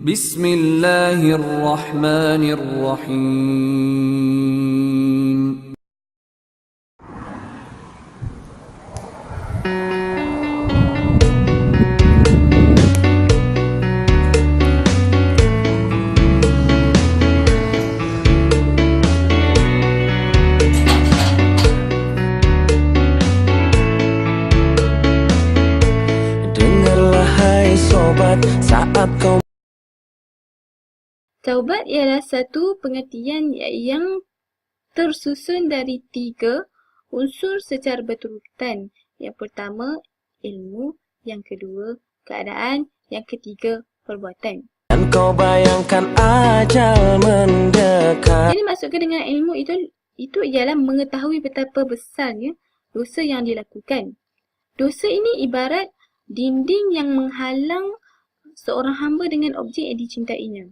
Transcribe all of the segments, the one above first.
Bismillahirrahmanirrahim. Dengarlah hai sobat saat kau. Taubat ialah satu pengertian yang tersusun dari 3 unsur secara berurutan. Yang pertama, ilmu. Yang kedua, keadaan. Yang ketiga, perbuatan. Dan kau bayangkan ajal mendekat. Jadi maksudkan dengan ilmu itu ialah mengetahui betapa besarnya dosa yang dilakukan. Dosa ini ibarat dinding yang menghalang seorang hamba dengan objek yang dicintainya.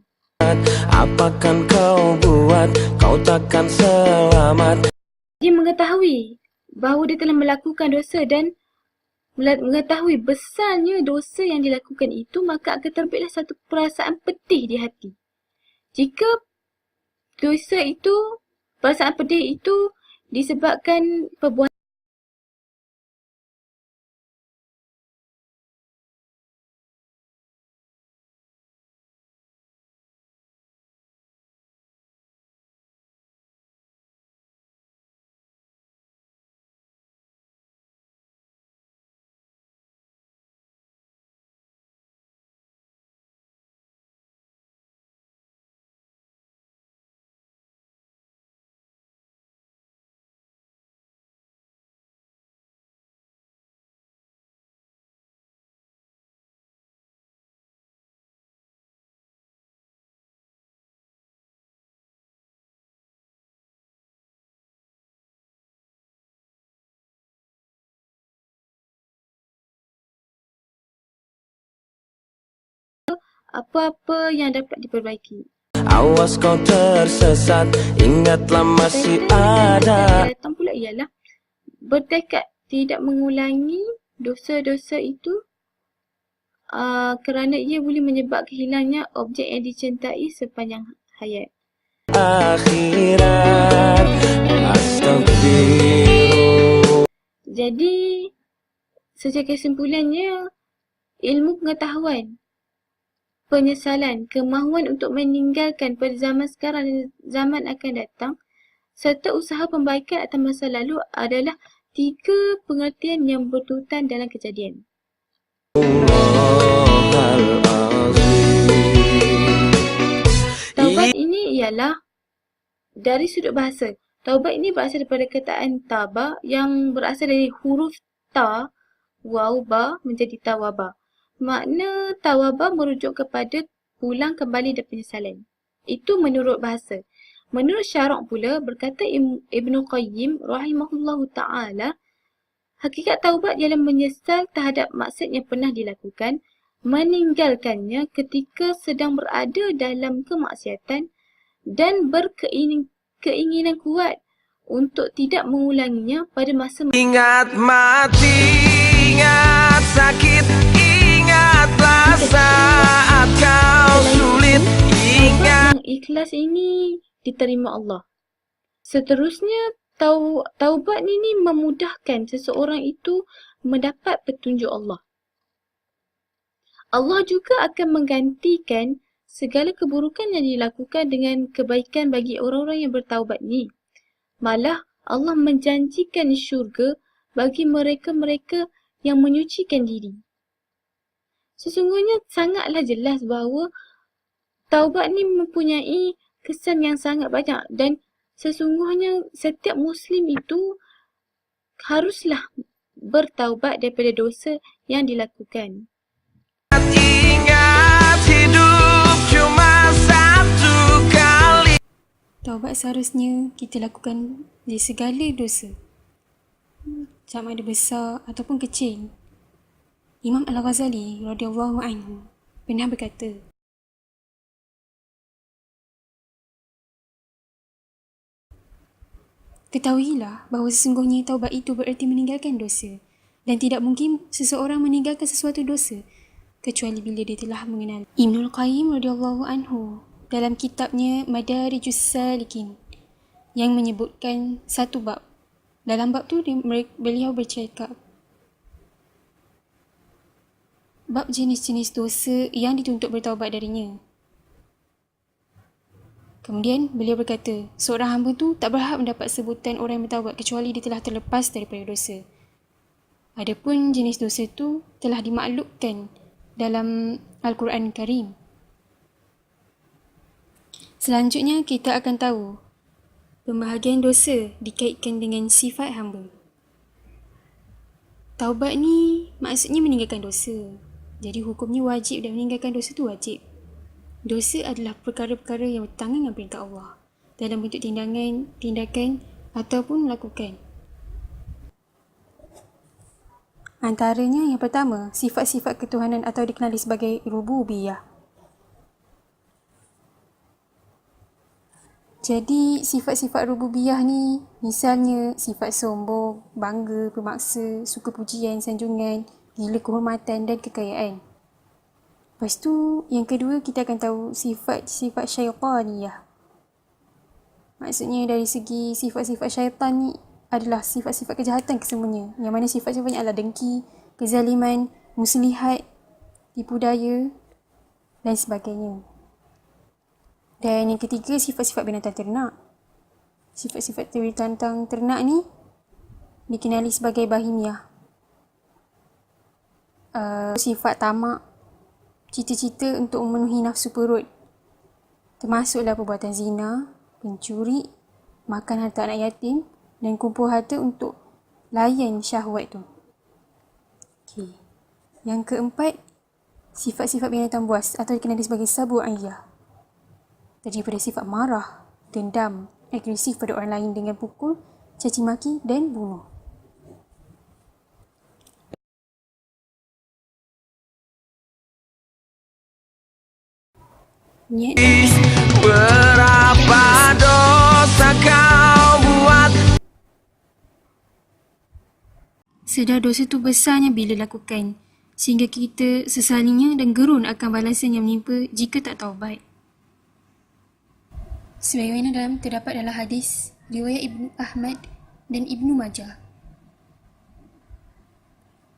Apakan kau buat, kau takkan selamat. Dia mengetahui bahawa dia telah melakukan dosa dan mengetahui besarnya dosa yang dilakukan itu, maka akan terbitlah satu perasaan pedih di hati. Jika perasaan pedih itu disebabkan perbuatan apa-apa yang dapat diperbaiki. Awas kau tersesat, ingatlah masih ada. Yang datang pula ialah bertekad tidak mengulangi dosa-dosa itu kerana ia boleh menyebabkan hilangnya objek yang dicintai sepanjang hayat. Akhirat, astagfirullah. Jadi, secara kesimpulannya, ilmu pengetahuan, penyesalan, kemahuan untuk meninggalkan pada zaman sekarang dan zaman akan datang, serta usaha pembaikan atas masa lalu adalah 3 pengertian yang berurutan dalam kejadian. Taubat ini ialah dari sudut bahasa. Taubat ini berasal daripada kataan taba yang berasal dari huruf ta, waw, ba menjadi tawaba. Makna tawaba merujuk kepada pulang kembali dan penyesalan. Itu menurut bahasa. Menurut syarak pula, berkata Ibnu Qayyim rahimahullahu ta'ala, hakikat taubat ialah menyesal terhadap maksiat yang pernah dilakukan, meninggalkannya ketika sedang berada dalam kemaksiatan dan berkeinginan kuat untuk tidak mengulanginya pada masa Ingat mati, ingat sakit, ingatlah saat kau sulit, ingat. yang ikhlas ini diterima Allah. Seterusnya, taubat ini memudahkan seseorang itu mendapat petunjuk Allah. Allah juga akan menggantikan segala keburukan yang dilakukan dengan kebaikan bagi orang-orang yang bertaubat ni. Malah Allah menjanjikan syurga bagi mereka-mereka yang menyucikan diri. Sesungguhnya sangatlah jelas bahawa taubat ni mempunyai kesan yang sangat banyak dan sesungguhnya setiap Muslim itu haruslah bertaubat daripada dosa yang dilakukan. Ingat hidup cuma satu kali. Taubat seharusnya kita lakukan di segala dosa, sama ada besar ataupun kecil. Imam Al-Ghazali radhiyallahu anhu pernah berkata, ketahuilah bahawa sesungguhnya taubat itu bererti meninggalkan dosa, dan tidak mungkin seseorang meninggalkan sesuatu dosa kecuali bila dia telah mengenal. Ibnul Qayyim radhiyallahu anhu dalam kitabnya Madarijus Salikin yang menyebutkan satu bab. Dalam bab tu beliau bercakap bab jenis-jenis dosa yang dituntut bertaubat darinya. Kemudian beliau berkata, seorang hamba tu tak berhak mendapat sebutan orang yang bertaubat kecuali dia telah terlepas daripada dosa. Adapun jenis dosa tu telah dimaklukkan dalam Al-Quran Karim. Selanjutnya kita akan tahu pembahagian dosa dikaitkan dengan sifat hamba. Taubat ni maksudnya meninggalkan dosa. Jadi hukumnya wajib dan meninggalkan dosa tu wajib. Dosa adalah perkara-perkara yang bertentangan dengan perintah Allah dalam bentuk tindakan ataupun melakukan. Antaranya yang pertama, sifat-sifat ketuhanan atau dikenali sebagai rububiyah. Jadi sifat-sifat rububiyah ni misalnya sifat sombong, bangga, pemaksa, suka pujian, sanjungan, gila kehormatan dan kekayaan. Lepas tu, yang kedua kita akan tahu sifat-sifat syaitaniyah. Maksudnya dari segi sifat-sifat syaitan ni adalah sifat-sifat kejahatan kesemuanya. Yang mana sifat-sifatnya adalah dengki, kezaliman, muslihat, tipu daya dan sebagainya. Dan yang ketiga, sifat-sifat binatang ternak. Sifat-sifat binatang ternak ni dikenali sebagai bahimiyah. Sifat tamak, cita-cita untuk memenuhi nafsu perut, termasuklah perbuatan zina, pencuri, makan harta anak yatim dan kumpul harta untuk layan syahwat tu. Okay. Yang keempat, sifat-sifat binatang buas atau dikenali sebagai sabu'iyah. Terdiri pada sifat marah, dendam, agresif pada orang lain dengan pukul, caci maki dan bunuh. Berapa dosa kau buat? Sedar dosa tu besarnya bila lakukan, sehingga kita sesalinya dan gerun akan balasan yang menimpa jika tak taubat. Sebagaimana terdapat dalam hadis riwayat Ibnu Ahmad dan Ibnu Majah.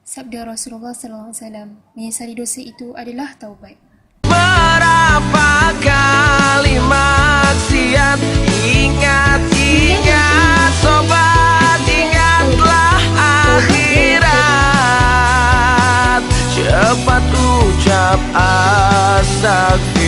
Sabda Rasulullah SAW, menyesali dosa itu adalah taubat. Berapa kali maksiat? Ingat sobat, ingatlah akhirat. Cepat ucap astagfirullah.